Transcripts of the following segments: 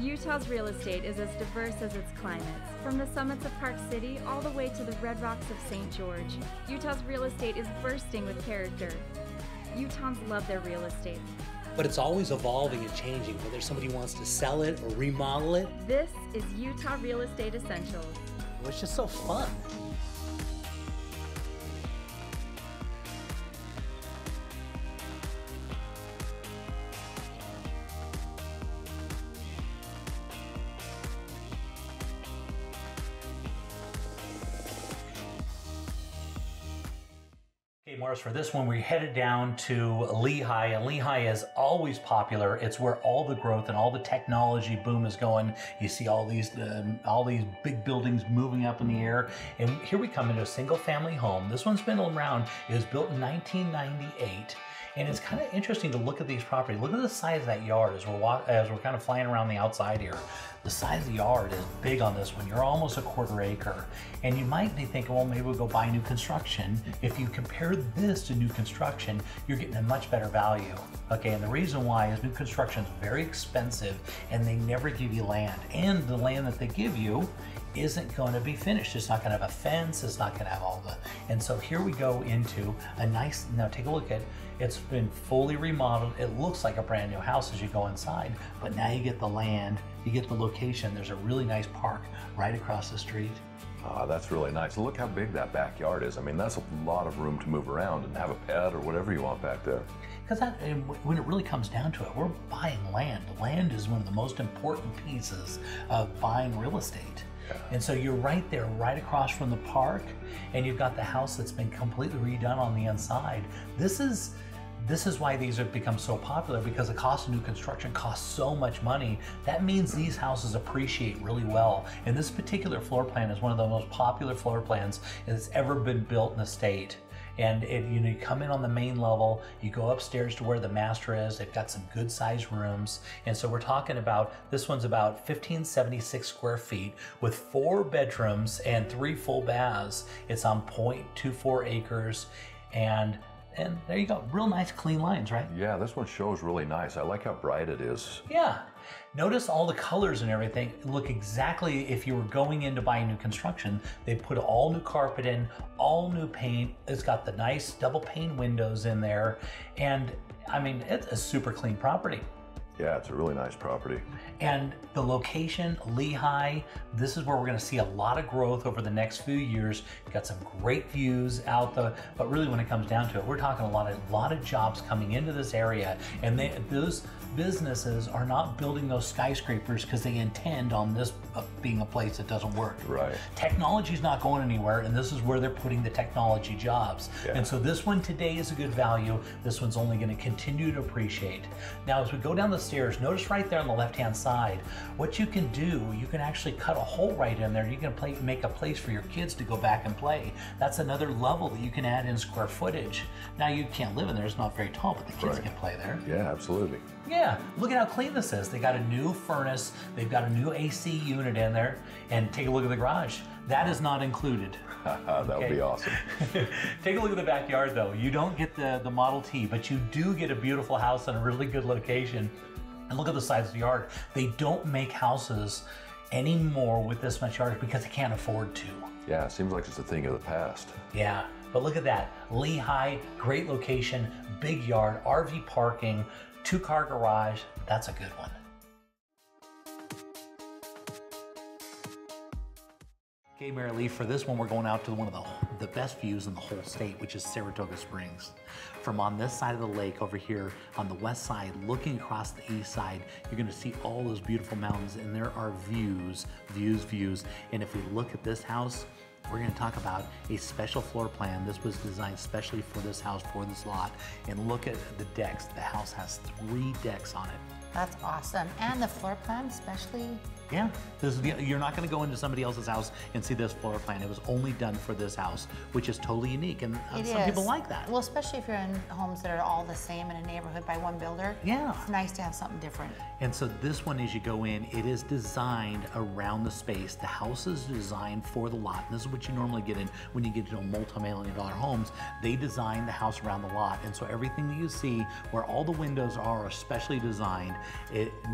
Utah's real estate is as diverse as its climates. From the summits of Park City all the way to the red rocks of St. George, Utah's real estate is bursting with character. Utahns love their real estate. But it's always evolving and changing, whether somebody wants to sell it or remodel it. This is Utah Real Estate Essentials. It's just so fun. Okay, Morris, for this one, we're headed down to Lehi, and Lehi is always popular. It's where all the growth and all the technology boom is going. You see all these big buildings moving up in the air, and here we come into a single-family home. This one's been around. It was built in 1998. And it's kind of interesting to look at these properties. Look at the size of that yard as we're kind of flying around the outside here. The size of the yard is big on this one. You're almost a quarter acre. And you might be thinking, well, maybe we'll go buy new construction. If you compare this to new construction, you're getting a much better value. Okay, and the reason why is new construction is very expensive and they never give you land. And the land that they give you isn't going to be finished. It's not going to have a fence. It's not going to have all the, and so here we go into a nice, now take a look at, it's been fully remodeled. It looks like a brand new house as you go inside, but now you get the land, you get the location. There's a really nice park right across the street. Ah, that's really nice. Look how big that backyard is. I mean, that's a lot of room to move around and have a pet or whatever you want back there. Because when it really comes down to it, we're buying land. Land is one of the most important pieces of buying real estate. And so you're right there, right across from the park, and you've got the house that's been completely redone on the inside. This is why these have become so popular, because the cost of new construction costs so much money. That means these houses appreciate really well. And this particular floor plan is one of the most popular floor plans that's ever been built in the state. And you come in on the main level, you go upstairs to where the master is. They've got some good sized rooms. And so we're talking about, this one's about 1576 square feet with 4 bedrooms and 3 full baths. It's on 0.24 acres. And there you go, real nice clean lines, right? Yeah, this one shows really nice. I like how bright it is. Yeah. Notice all the colors and everything look exactly, if you were going in to buy new construction, they put all new carpet in, all new paint. It's got the nice double pane windows in there. And I mean, it's a super clean property. Yeah, it's a really nice property. And the location, Lehi, this is where we're going to see a lot of growth over the next few years. You've got some great views out there, but really when it comes down to it, we're talking a lot of jobs coming into this area, and those businesses are not building those skyscrapers because they intend on this being a place that doesn't work. Right. Technology's not going anywhere, and this is where they're putting the technology jobs. Yeah. And so this one today is a good value. This one's only going to continue to appreciate. Now, as we go down the stairs, notice right there on the left-hand side, what you can do, you can actually cut a hole right in there. You can make a place for your kids to go back and play. That's another level that you can add in square footage. Now, you can't live in there. It's not very tall, but the kids can play there. Yeah, absolutely. Yeah, look at how clean this is. They got a new furnace, they've got a new AC unit in there, and take a look at the garage. That is not included. That would be awesome. Take a look at the backyard though. You don't get the Model T, but you do get a beautiful house in a really good location. And look at the size of the yard. They don't make houses anymore with this much yard because they can't afford to. Yeah, it seems like it's a thing of the past. Yeah, but look at that. Lehi, great location, big yard, RV parking, 2-car garage. That's a good one. Okay, Mary Lee, for this one, we're going out to one of the best views in the whole state, which is Saratoga Springs. From on this side of the lake over here on the west side, looking across the east side, you're gonna see all those beautiful mountains, and there are views, views, views. And if we look at this house, we're going to talk about a special floor plan. This was designed specially for this house, for this lot. And look at the decks. The house has 3 decks on it. That's awesome. And the floor plan, especially Yeah, you're not going to go into somebody else's house and see this floor plan. It was only done for this house, which is totally unique, and some people like that. Well, especially if you're in homes that are all the same in a neighborhood by one builder. Yeah. It's nice to have something different. And so this one, as you go in, it is designed around the space. The house is designed for the lot. And this is what you normally get in when you get into multi-million-dollar homes. They design the house around the lot. And so everything that you see, where all the windows are specially designed,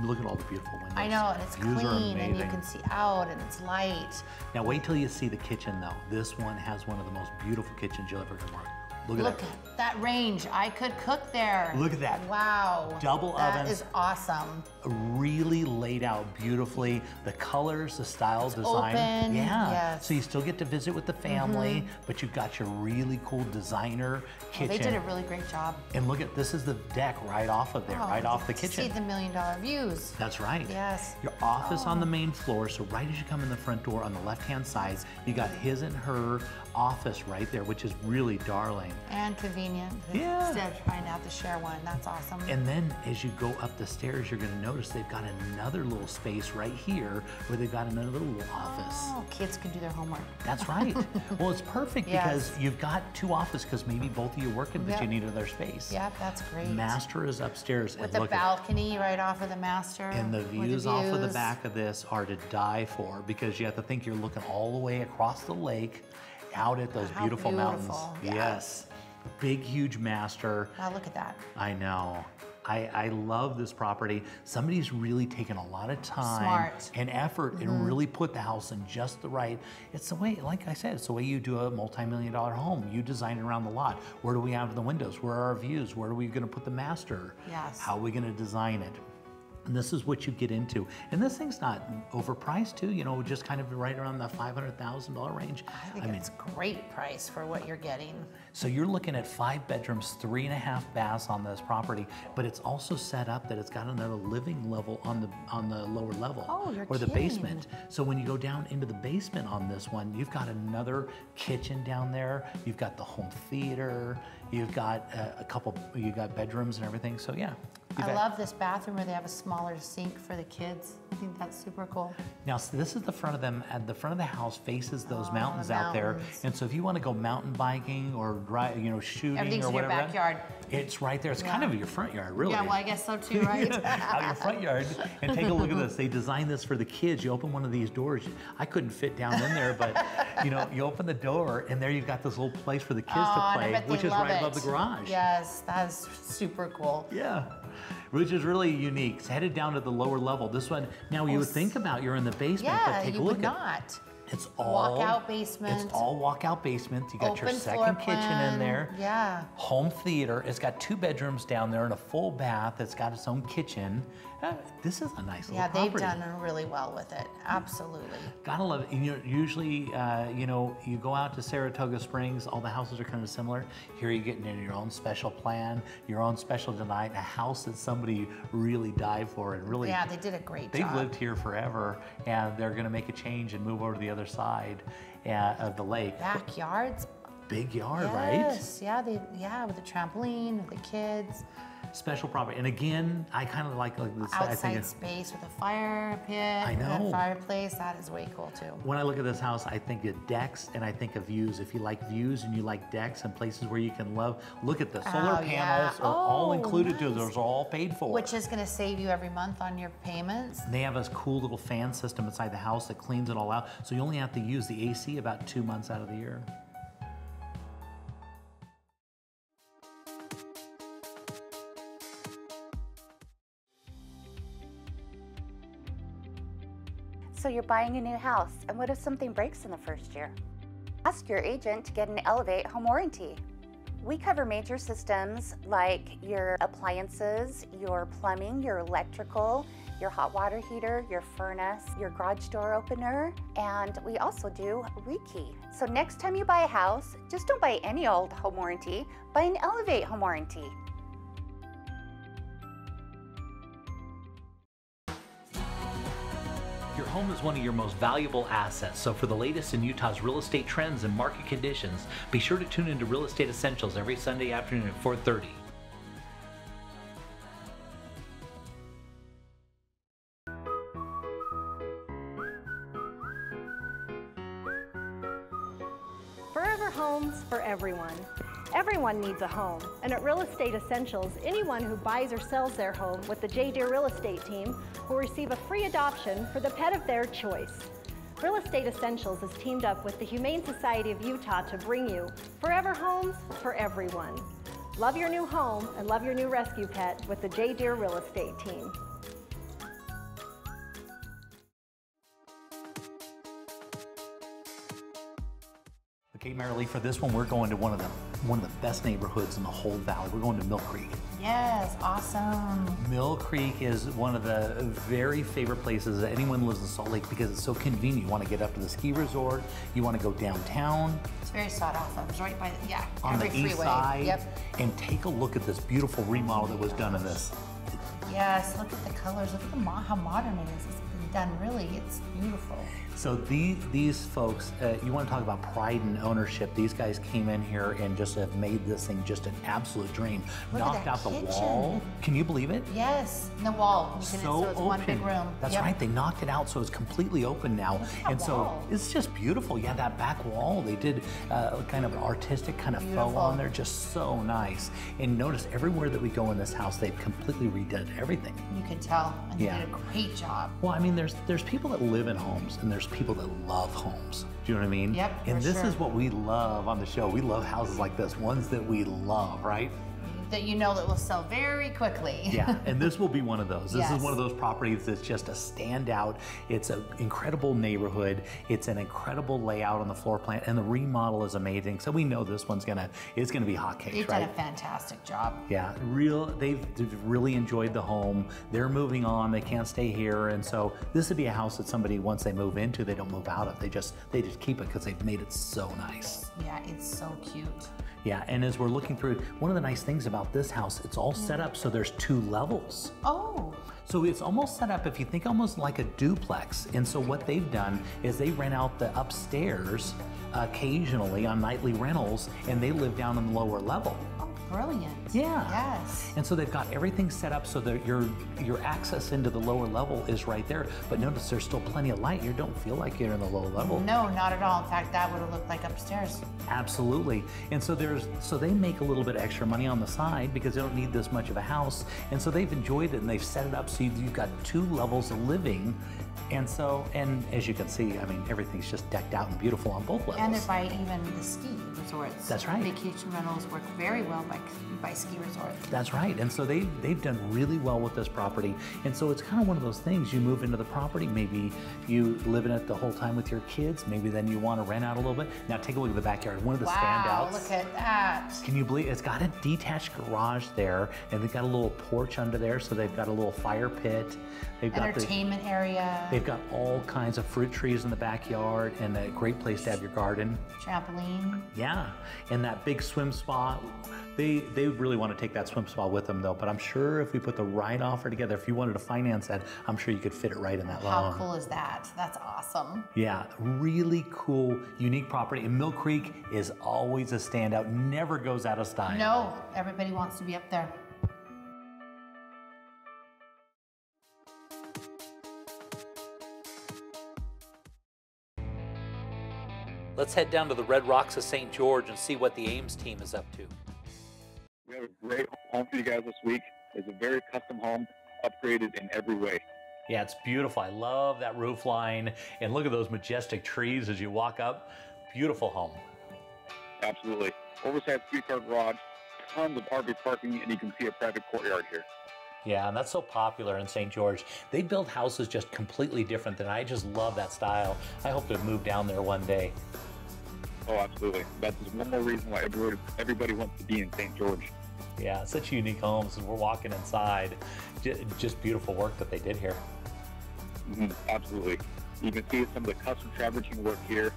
look at all the beautiful windows. I know, and it's Views are clean, and you amazing. can see out, and it's light. Now wait till you see the kitchen though. This one has one of the most beautiful kitchens you'll ever go on. Look Look at that range. I could cook there. Look at that. Wow. Double ovens. That is awesome. Really laid out beautifully. The colors, the style, design. Open. Yeah. Yes. So you still get to visit with the family, but you've got your really cool designer kitchen. They did a really great job. And look at, this is the deck right off of there, right off the kitchen. See the $1 million views. That's right. Yes. Your office on the main floor, so right as you come in the front door on the left-hand side, you got his and her office right there, which is really darling. And convenient. Yeah. Instead of trying to have to share one. That's awesome. And then as you go up the stairs, you're gonna notice they've got another little space right here where they've got another little office. Oh, kids can do their homework. That's right. Well, it's perfect because you've got two offices because maybe both of you are working, but you need another space. Yep, that's great. Master is upstairs. With and the balcony right off of the master. And the views off of the back of this are to die for because you have to think you're looking all the way across the lake out at those beautiful mountains. Yeah. Yes. Big, huge master. Wow, look at that. I know. I love this property. Somebody's really taken a lot of time and effort and really put the house in just the right. It's the way, like I said, it's the way you do a multi-million-dollar home. You design it around the lot. Where do we have the windows? Where are our views? Where are we going to put the master? Yes. How are we going to design it? And this is what you get into. And this thing's not overpriced too, you know, just kind of right around the $500,000 range. I think it's a great price for what you're getting. So you're looking at 5 bedrooms, 3.5 baths on this property, but it's also set up that it's got another living level on the lower level. Oh, you're or the kidding. basement. So when you go down into the basement on this one, you've got another kitchen down there. You've got the home theater. You've got you got bedrooms and everything. So yeah. I love this bathroom where they have a smaller sink for the kids. I think that's super cool. Now, so this is the front of them, and the front of the house faces those mountains out there. And so if you want to go mountain biking or shooting Everything's or in whatever, your backyard. it's right there. It's kind of your front yard, really. Yeah, well, I guess so too, right? Out your front yard, and take a look at this. They designed this for the kids. You open one of these doors. I couldn't fit down in there, but you open the door, and there you've got this little place for the kids to play, which is right above the garage. Yes, that's super cool. Yeah. Which is really unique. It's headed down to the lower level. This one, now you would think about you're in the basement, but take a look at it's all walkout basement. It's all walkout basement. You got your Open second kitchen in there. Yeah. Home theater. It's got 2 bedrooms down there and a full bath. It's got its own kitchen. This is a nice little property. Yeah, they've done really well with it. Absolutely. Gotta love it. And usually, you go out to Saratoga Springs, all the houses are kind of similar. Here you're getting into your own special plan, your own special delight, a house that somebody really died for and really. Yeah, they did a great job. They've lived here forever, and they're gonna make a change and move over to the other side of the lake. Backyards. Big yard, yes. right? Yeah, with the trampoline, with the kids. Special property. And again, I kind of like this. Outside space with a fire pit. I know. A fireplace. That is way cool too. When I look at this house, I think of decks and I think of views. If you like views and you like decks and places where you can look at the solar panels are all included too. Those are all paid for. Which is going to save you every month on your payments. They have this cool little fan system inside the house that cleans it all out. So you only have to use the AC about 2 months out of the year. So you're buying a new house, and what if something breaks in the first year? Ask your agent to get an Elevate home warranty. We cover major systems like your appliances, your plumbing, your electrical, your hot water heater, your furnace, your garage door opener, and we also do rekey. So next time you buy a house, just don't buy any old home warranty, buy an Elevate home warranty. Your home is one of your most valuable assets, so for the latest in Utah's real estate trends and market conditions, be sure to tune into Real Estate Essentials every Sunday afternoon at 4:30. Forever homes for everyone. Everyone needs a home, and at Real Estate Essentials, anyone who buys or sells their home with the J. Deere Real Estate team will receive a free adoption for the pet of their choice. Real Estate Essentials is teamed up with the Humane Society of Utah to bring you Forever homes for everyone. Love your new home and love your new rescue pet with the J. Deere Real Estate team. Okay, Marilee, for this one, we're going to one of the best neighborhoods in the whole valley. We're going to Mill Creek. Yes, awesome. Mill Creek is one of the very favorite places that anyone who lives in Salt Lake because it's so convenient. You want to get up to the ski resort, you want to go downtown. It's very sought after. It's right by the, on the east side. Yep. And take a look at this beautiful remodel that was done in this. Yes, look at the colors. Look at how modern it is. It's been done really. It's beautiful. So these folks, you want to talk about pride and ownership. These guys came in here and just have made this thing just an absolute dream. Look Knocked out the wall. Can you believe it? Yes, the wall. So it's one big room. That's right. They knocked it out, so it's completely open now. And so it's just beautiful. Yeah, that back wall. They did kind of artistic kind of faux on there, just so nice. And notice everywhere that we go in this house, they've completely redone everything. You can tell, and they did a great job. Well, I mean, there's people that live in homes, and there's people that love homes. Do you know what I mean? Yep. And this is what we love on the show. We love houses like this, ones that we love, right? That you know that will sell very quickly. Yeah, and this will be one of those. This is one of those properties that's just a standout. It's an incredible neighborhood. It's an incredible layout on the floor plan, and the remodel is amazing. So we know this one's gonna be hotcakes, right? They've done a fantastic job. Yeah, they've really enjoyed the home. They're moving on. They can't stay here, and so this would be a house that somebody, once they move into, they don't move out of. They just keep it because they've made it so nice. Yeah, it's so cute. Yeah, and as we're looking through, one of the nice things about this house, it's all set up so there's 2 levels. Oh. So it's almost set up, if you think almost like a duplex. And so what they've done is they rent out the upstairs occasionally on nightly rentals, and they live down in the lower level. Brilliant. Yeah. Yes. And so they've got everything set up so that your access into the lower level is right there. But notice there's still plenty of light. You don't feel like you're in the lower level. No, not at all. In fact, that would have looked like upstairs. Absolutely. And so they make a little bit extra money on the side because they don't need this much of a house. And so they've enjoyed it, and they've set it up so you've got 2 levels of living. And so, and as you can see, I mean, everything's just decked out and beautiful on both levels. And they're by even the ski resorts. That's right. Vacation rentals work very well by ski resorts. That's right. And so they've done really well with this property. And so it's kind of one of those things, you move into the property, maybe you live in it the whole time with your kids, maybe then you want to rent out a little bit. Now take a look at the backyard. One of the standouts. Wow, look at that. Can you believe it's got a detached garage there, and they've got a little porch under there, so they've got a little fire pit. They've got entertainment area. They've got all kinds of fruit trees in the backyard, and a great place to have your garden. Trampoline. Yeah, and that big swim spa. They really want to take that swim spa with them though, but I'm sure if we put the right offer together, if you wanted to finance that, I'm sure you could fit it right in that loan. How cool is that? That's awesome. Yeah, really cool, unique property. And Mill Creek is always a standout, never goes out of style. No, everybody wants to be up there. Let's head down to the Red Rocks of St. George and see what the Ames team is up to. We have a great home for you guys this week. It's a very custom home, upgraded in every way. Yeah, it's beautiful. I love that roof line. And look at those majestic trees as you walk up. Beautiful home. Absolutely. Oversized 3-car garage, tons of RV parking, and you can see a private courtyard here. Yeah, and that's so popular in St. George. They build houses just completely different, and I just love that style. I hope to move down there one day. Oh, absolutely. That's just one more reason why everybody wants to be in St. George. Yeah, such unique homes, and we're walking inside. Just beautiful work that they did here. Mm-hmm, absolutely. You can see some of the custom fabricating work here.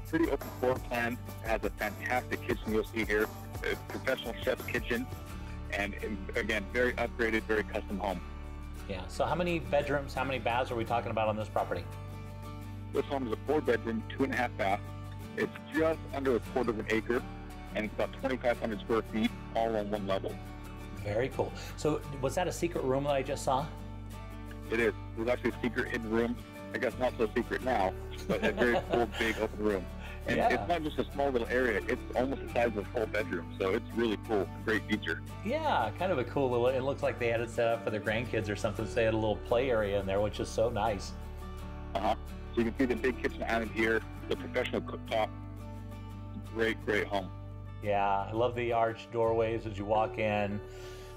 Pretty open floor plan. It has a fantastic kitchen you'll see here. A professional chef's kitchen. And again, very upgraded, very custom home. Yeah, so how many bedrooms, how many baths are we talking about on this property? This home is a 4-bedroom, 2.5 bath. It's just under a quarter of an acre, and it's about 2,500 square feet, all on one level. Very cool. So was that a secret room that I just saw? It is. There's actually a secret hidden room. I guess not so secret now, but a very cool, big, open room. And Yeah. it's not just a small little area, it's almost the size of a full bedroom, so it's really cool. Great feature. Yeah, kind of a cool little, it looks like they had it set up for their grandkids or something, so they had a little play area in there, which is so nice. So you can see the big kitchen island here, the professional cooktop. Great home. Yeah, I love the arched doorways as you walk in,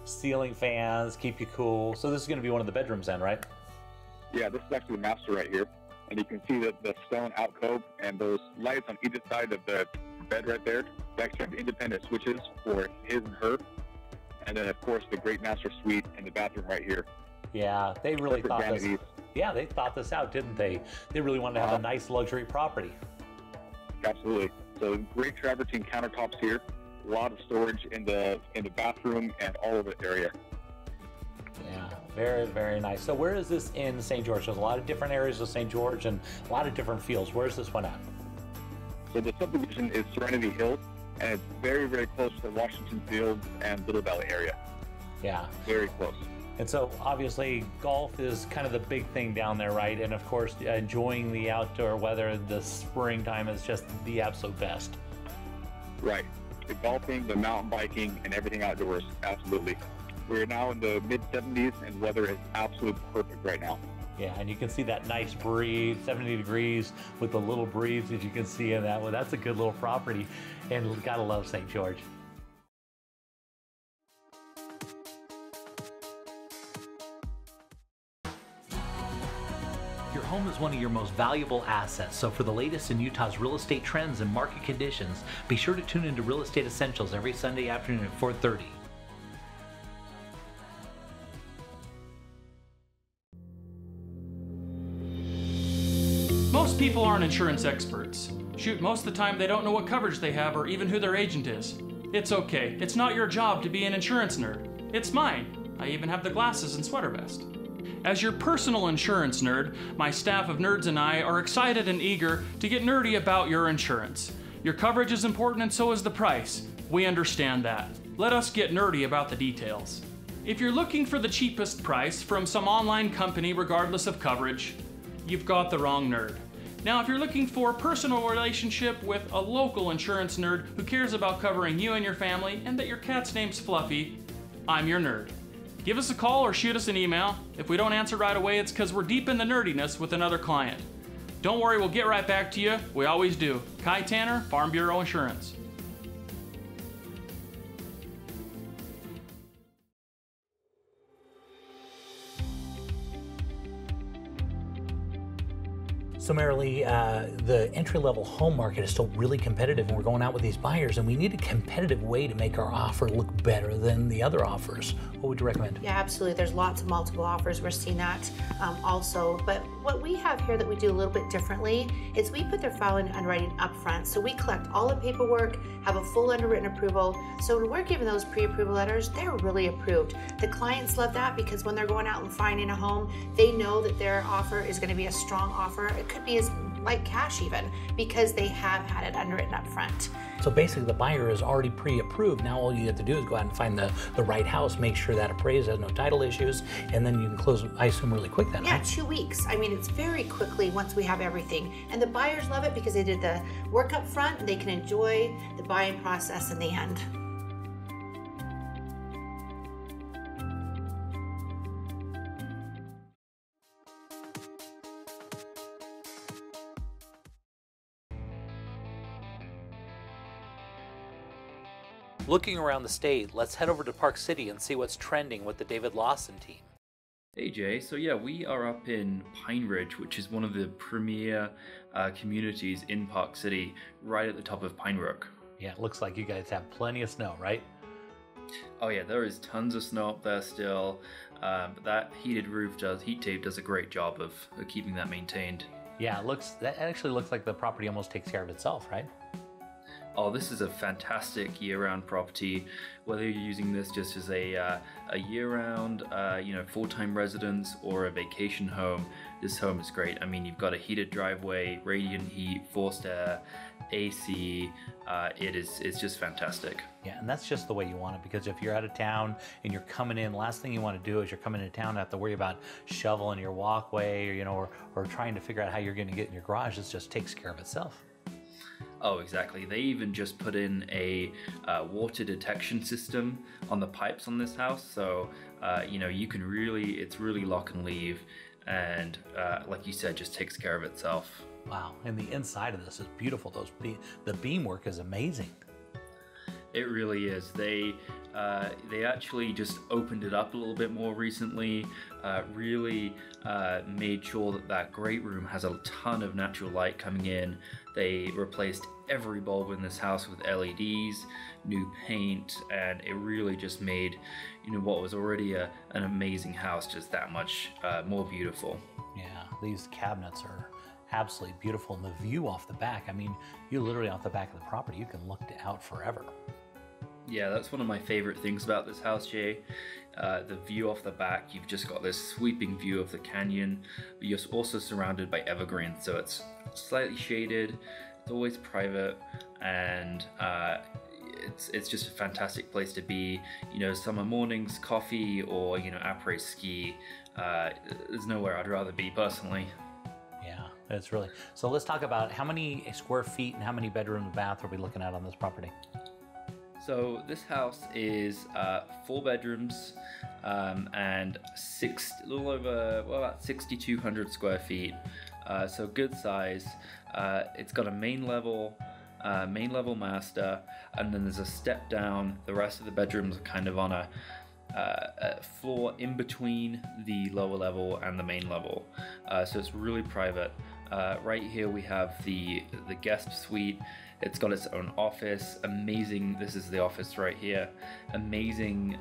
ceiling fans, keep you cool. So this is going to be one of the bedrooms then, right? Yeah, this is actually the master right here. And you can see the stone alcove and those lights on either side of the bed right there. They actually have independent switches for his and her. And then, of course, the great master suite and the bathroom right here. Yeah, they really Separate thought this. vanities. Yeah, they thought this out, didn't they? They really wanted to have a nice luxury property. Absolutely. So great travertine countertops here. A lot of storage in the bathroom and all of the area. Yeah, very nice. So where is this in St. George? There's a lot of different areas of St. George and a lot of different fields. Where's this one at? So the subdivision is Serenity Hills, and it's very close to the Washington Fields and Little Valley area. Yeah. Very close. And so obviously golf is kind of the big thing down there, right? And of course, enjoying the outdoor weather, the springtime is just the absolute best. Right. The golfing, the mountain biking, and everything outdoors, absolutely. We're now in the mid-70s, and weather is absolutely perfect right now. Yeah, and you can see that nice breeze, 70 degrees with the little breeze that you can see in that one. That's a good little property, and gotta love St. George. Your home is one of your most valuable assets, so for the latest in Utah's real estate trends and market conditions, be sure to tune into Real Estate Essentials every Sunday afternoon at 4:30. Most people aren't insurance experts. Shoot, most of the time they don't know what coverage they have or even who their agent is. It's okay. It's not your job to be an insurance nerd. It's mine. I even have the glasses and sweater vest. As your personal insurance nerd, my staff of nerds and I are excited and eager to get nerdy about your insurance. Your coverage is important and so is the price. We understand that. Let us get nerdy about the details. If you're looking for the cheapest price from some online company regardless of coverage, you've got the wrong nerd. Now, if you're looking for a personal relationship with a local insurance nerd who cares about covering you and your family and that your cat's name's Fluffy, I'm your nerd. Give us a call or shoot us an email. If we don't answer right away, it's because we're deep in the nerdiness with another client. Don't worry, we'll get right back to you. We always do. Kai Tanner, Farm Bureau Insurance. So Marilee, the entry-level home market is still really competitive, and we're going out with these buyers, and we need a competitive way to make our offer look better than the other offers. What would you recommend? Yeah, absolutely. There's lots of multiple offers. We're seeing that also. But what we have here that we do a little bit differently is we put their file in underwriting up front. So we collect all the paperwork, have a full underwritten approval. So when we're giving those pre-approval letters, they're really approved. The clients love that because when they're going out and finding a home, they know that their offer is going to be a strong offer. It could be as like cash even, because they have had it underwritten up front. So basically the buyer is already pre-approved. Now all you have to do is go out and find the right house, make sure that appraised has no title issues, and then you can close, I assume, really quick then, Yeah, right? 2 weeks. I mean, it's very quickly once we have everything. And the buyers love it because they did the work up front and they can enjoy the buying process in the end. Looking around the state, let's head over to Park City and see what's trending with the David Lawson team. Hey Jay, so yeah, we are up in Pine Ridge, which is one of the premier communities in Park City, right at the top of Pine Brook. Yeah, it looks like you guys have plenty of snow, right? Oh yeah, there is tons of snow up there still, but that heat tape does a great job of keeping that maintained. Yeah, that actually looks like the property almost takes care of itself, right? Oh, this is a fantastic year-round property. Whether you're using this just as a year-round, full-time residence or a vacation home, this home is great. I mean, you've got a heated driveway, radiant heat, forced air, AC. It's just fantastic. Yeah, and that's just the way you want it, because if you're out of town and you're coming in, last thing you want to do is you're coming into town and have to worry about shoveling your walkway, or trying to figure out how you're going to get in your garage. It just takes care of itself. Oh, exactly. They even just put in a water detection system on the pipes on this house, so you know, you can really, it's really lock and leave, and like you said, just takes care of itself. Wow, and the inside of this is beautiful. The beam work is amazing. It really is. They actually just opened it up a little bit more recently. Really made sure that that great room has a ton of natural light coming in. They replaced every bulb in this house with LEDs, new paint, and it really just made, you know, what was already an amazing house just that much more beautiful. Yeah, these cabinets are absolutely beautiful, and the view off the back, I mean, you literally off the back of the property, you can look out forever. Yeah, that's one of my favorite things about this house, Jay. The view off the back, you've just got this sweeping view of the canyon, but you're also surrounded by evergreen, so it's slightly shaded, it's always private, and it's just a fantastic place to be. You know, summer mornings, coffee, or, you know, après ski. There's nowhere I'd rather be personally. Yeah, it's really. So let's talk about how many square feet and how many bedroom and bath are we looking at on this property? So this house is 4 bedrooms and a little over, well, about 6,200 square feet. So good size. It's got a main level master, and then there's a step down. The rest of the bedrooms are kind of on a floor in between the lower level and the main level. So it's really private. Right here we have the guest suite. It's got its own office. Amazing. This is the office right here. Amazing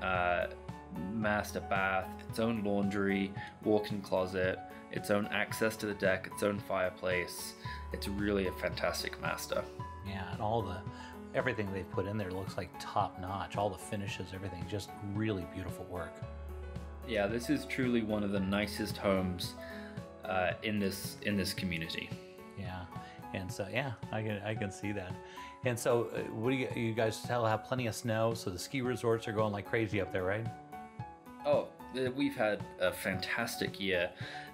master bath, its own laundry, walk-in closet, its own access to the deck, its own fireplace. It's really a fantastic master. Yeah, and everything they've put in there looks like top notch. All the finishes, everything, just really beautiful work. Yeah, this is truly one of the nicest homes in this community. Yeah, and so yeah, I can see that. And so, what do you guys still have plenty of snow? So the ski resorts are going like crazy up there, right? Oh, we've had a fantastic year.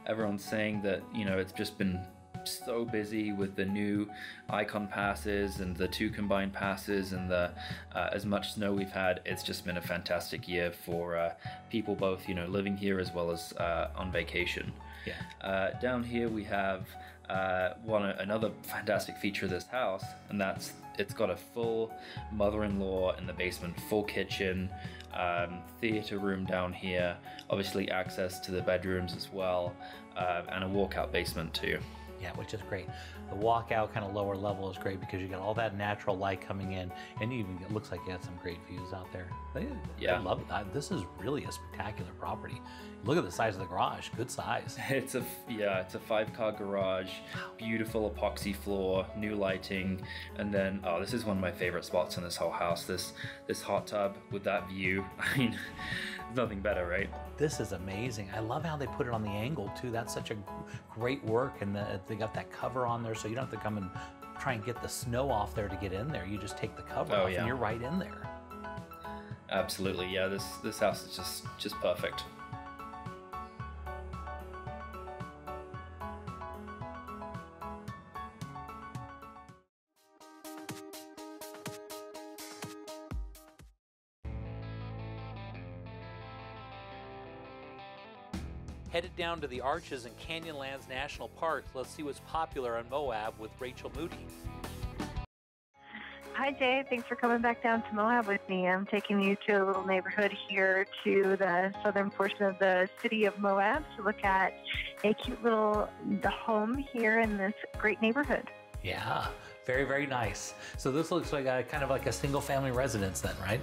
Everyone's saying that, you know, it's just been so busy with the new Icon passes and the 2 combined passes, and the as much snow we've had. It's just been a fantastic year for people both, you know, living here as well as on vacation. Yeah. Down here we have another fantastic feature of this house, and that's it's got a full mother-in-law in the basement, full kitchen, theater room down here, obviously access to the bedrooms as well, and a walkout basement too. Yeah, which is great. The walkout kind of lower level is great because you got all that natural light coming in, and even it looks like you had some great views out there. I love it. This is really a spectacular property. Look at the size of the garage. Good size. It's a 5-car garage, beautiful epoxy floor, new lighting, and then this is one of my favorite spots in this whole house. This hot tub with that view. I mean, nothing better, right? This is amazing. I love how they put it on the angle too. That's such a great work, and they got that cover on there, so you don't have to come and try and get the snow off there to get in there. You just take the cover off, and you're right in there. Absolutely, yeah. This house is just perfect. Headed down to the Arches and Canyonlands National Park. Let's see what's popular on Moab with Rachel Moody. Hi, Jay. Thanks for coming back down to Moab with me. I'm taking you to a little neighborhood here to the southern portion of the city of Moab to look at a cute little home here in this great neighborhood. Yeah, very, very nice. So this looks like kind of like a single family residence then, right?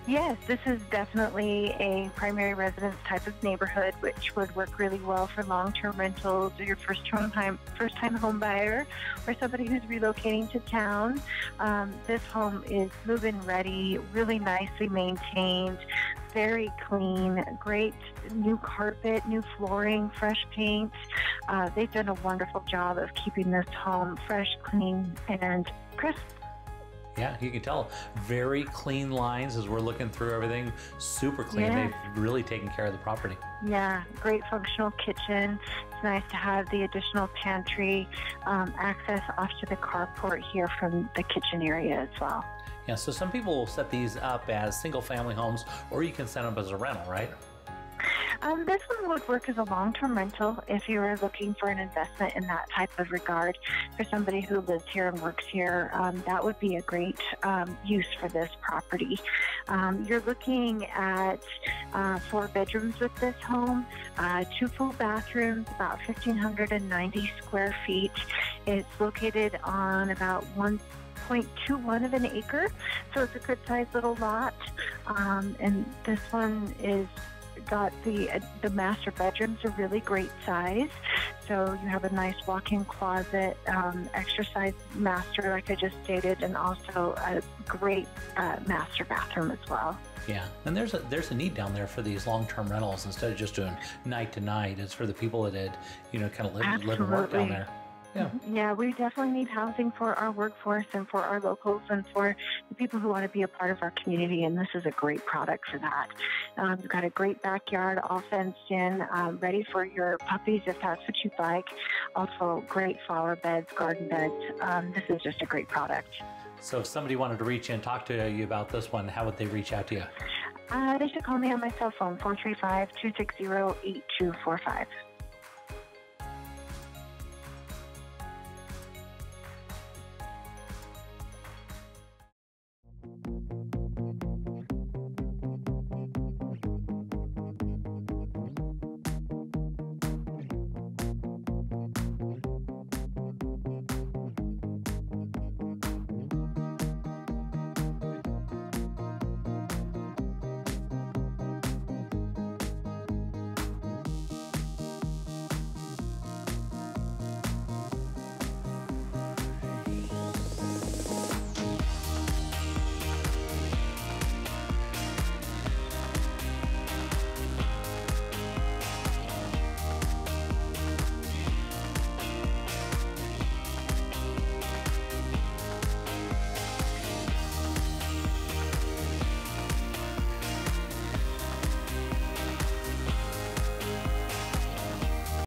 Yes, this is definitely a primary residence type of neighborhood, which would work really well for long-term rentals or your first-time home buyer or somebody who's relocating to town. This home is move-in ready, really nicely maintained, very clean, great new carpet, new flooring, fresh paint. They've done a wonderful job of keeping this home fresh, clean, and crisp. Yeah, you can tell. Very clean lines as we're looking through everything. Super clean. Yes. They've really taken care of the property. Yeah, great functional kitchen. It's nice to have the additional pantry access off to the carport here from the kitchen area as well. Yeah, so some people will set these up as single family homes, or you can set them as a rental, right? This one would work as a long-term rental if you were looking for an investment in that type of regard. For somebody who lives here and works here, that would be a great use for this property. You're looking at 4 bedrooms with this home, 2 full bathrooms, about 1,590 square feet. It's located on about 1.21 of an acre, so it's a good sized little lot. And this one is got the master bedrooms are really great size, so you have a nice walk-in closet, extra size master like I just stated, and also a great master bathroom as well. Yeah, and there's a need down there for these long-term rentals instead of just doing night to night. It's for the people that had, kind of live and work down there. Yeah. Yeah, we definitely need housing for our workforce and for our locals and for the people who want to be a part of our community, and this is a great product for that. We've got a great backyard, all fenced in, ready for your puppies if that's what you'd like. Also, great flower beds, garden beds. This is just a great product. So if somebody wanted to reach in and talk to you about this one, how would they reach out to you? They should call me on my cell phone, 435-260-8245.